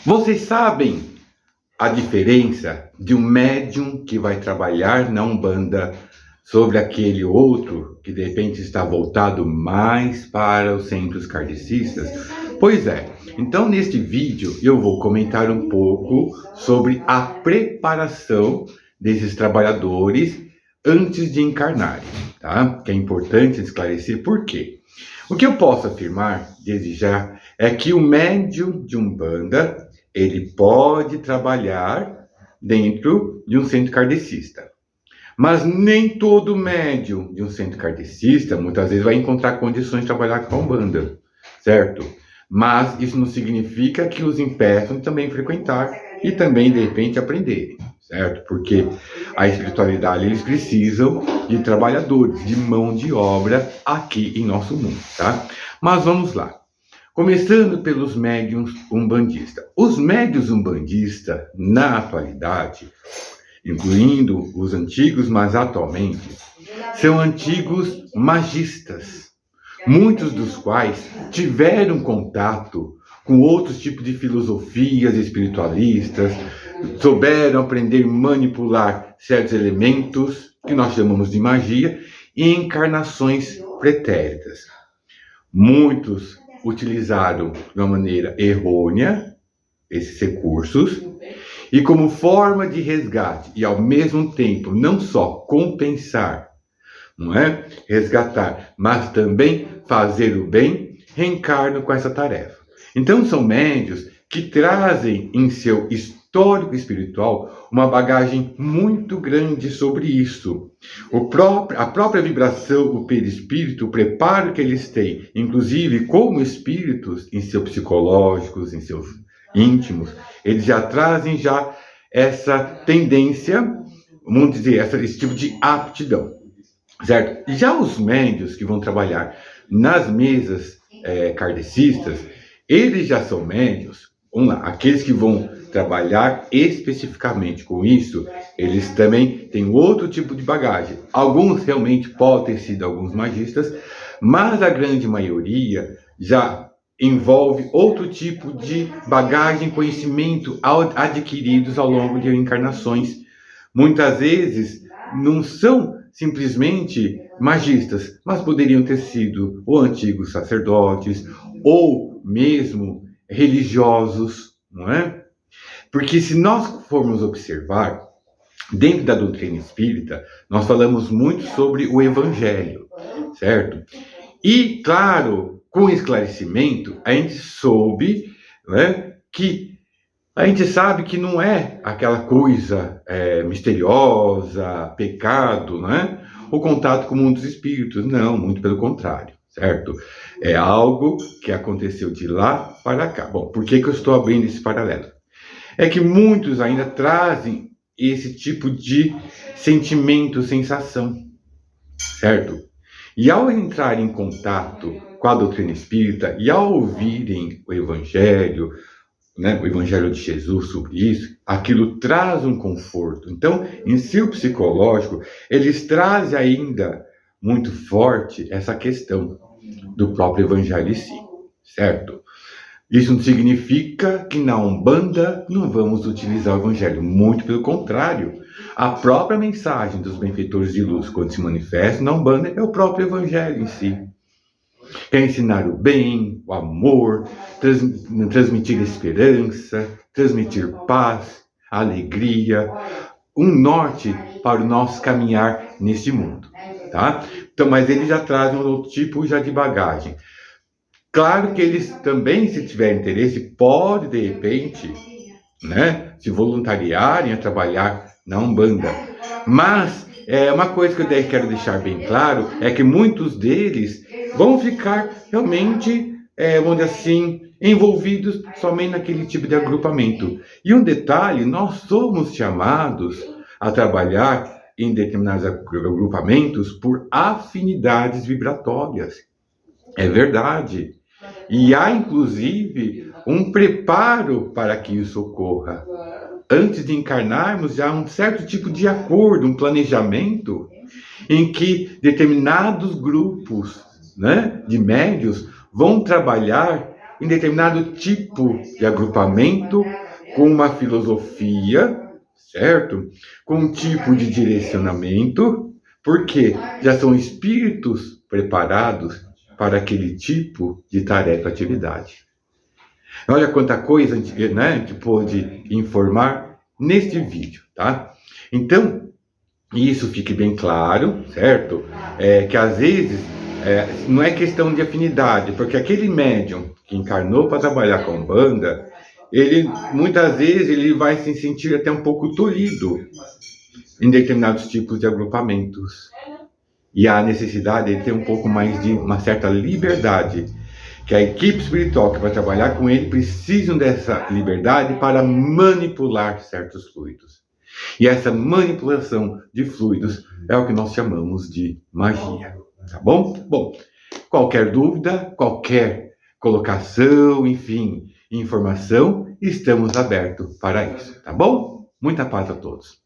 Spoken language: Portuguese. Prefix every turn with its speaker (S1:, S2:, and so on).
S1: Vocês sabem a diferença de um médium que vai trabalhar na Umbanda sobre aquele outro que de repente está voltado mais para os centros kardecistas? Pois é, então neste vídeo eu vou comentar um pouco sobre a preparação desses trabalhadores antes de encarnarem, tá? Que é importante esclarecer por quê. O que eu posso afirmar desde já é que o médium de Umbanda ele pode trabalhar dentro de um centro kardecista. Mas nem todo médium de um centro kardecista, muitas vezes, vai encontrar condições de trabalhar com a Umbanda, certo? Mas isso não significa que os impeçam de também frequentar e também, de repente, aprenderem, certo? Porque a espiritualidade, eles precisam de trabalhadores, de mão de obra aqui em nosso mundo, tá? Mas vamos lá. Começando pelos médiuns umbandistas. Os médiuns umbandistas, na atualidade, incluindo os antigos, mas atualmente, são antigos magistas, muitos dos quais tiveram contato com outros tipos de filosofias espiritualistas, souberam aprender a manipular certos elementos, que nós chamamos de magia, em encarnações pretéritas. Muitos utilizaram de uma maneira errônea esses recursos e como forma de resgate e ao mesmo tempo não só compensar, não é? Resgatar, mas também fazer o bem, reencarnam com essa tarefa. Então são médiuns que trazem em seu histórico espiritual uma bagagem muito grande sobre isso. A própria vibração, o perispírito, o preparo que eles têm, inclusive como espíritos, em seus psicológicos, em seus íntimos, eles já trazem já essa tendência, vamos dizer, esse tipo de aptidão, certo? Já os médiuns que vão trabalhar nas mesas kardecistas, eles já são médiuns. Vamos lá, aqueles que vão trabalhar especificamente com isso, eles também têm outro tipo de bagagem. Alguns realmente podem ter sido alguns magistas, mas a grande maioria já envolve outro tipo de bagagem, conhecimento adquiridos ao longo de encarnações. Muitas vezes não são simplesmente magistas, mas poderiam ter sido ou antigos sacerdotes, ou mesmo religiosos, não é? Porque se nós formos observar, dentro da doutrina espírita, nós falamos muito sobre o evangelho, certo? E, claro, com esclarecimento, a gente soube, né, que a gente sabe que não é aquela coisa misteriosa, pecado, né? O contato com o mundo dos espíritos, não, muito pelo contrário, certo? É algo que aconteceu de lá para cá. Bom, por que eu estou abrindo esse paralelo? É que muitos ainda trazem esse tipo de sentimento, sensação, certo? E ao entrar em contato com a doutrina espírita e ao ouvirem o evangelho, né, o evangelho de Jesus sobre isso, aquilo traz um conforto. Então, em seu psicológico, eles trazem ainda muito forte essa questão do próprio evangelho em si, certo? Isso não significa que na Umbanda não vamos utilizar o evangelho, muito pelo contrário. A própria mensagem dos benfeitores de luz, quando se manifesta na Umbanda, é o próprio evangelho em si. É ensinar o bem, o amor, transmitir esperança, transmitir paz, alegria, um norte para o nosso caminhar neste mundo, tá? Então, mas eles já trazem um outro tipo já de bagagem. Claro que eles também, se tiverem interesse, podem, de repente, né, se voluntariarem a trabalhar na Umbanda. Mas uma coisa que eu quero deixar bem claro é que muitos deles vão ficar realmente, vamos dizer assim, envolvidos somente naquele tipo de agrupamento. E um detalhe, nós somos chamados a trabalhar em determinados agrupamentos por afinidades vibratórias. É verdade. E há, inclusive, um preparo para que isso ocorra. Antes de encarnarmos, já há um certo tipo de acordo, um planejamento, em que determinados grupos, né, de médios vão trabalhar em determinado tipo de agrupamento, com uma filosofia, certo? Com um tipo de direcionamento, porque já são espíritos preparados para aquele tipo de tarefa, atividade. Olha quanta coisa, né, a gente pôde informar neste vídeo, tá? Então, isso fique bem claro, certo? Que às vezes não é questão de afinidade, porque aquele médium que encarnou para trabalhar com Umbanda, ele muitas vezes ele vai se sentir até um pouco tolhido em determinados tipos de agrupamentos. E há necessidade de ter um pouco mais de uma certa liberdade, que a equipe espiritual que vai trabalhar com ele precisam dessa liberdade para manipular certos fluidos. E essa manipulação de fluidos é o que nós chamamos de magia, tá bom? Bom, qualquer dúvida, qualquer colocação, enfim, informação, estamos abertos para isso, tá bom? Muita paz a todos.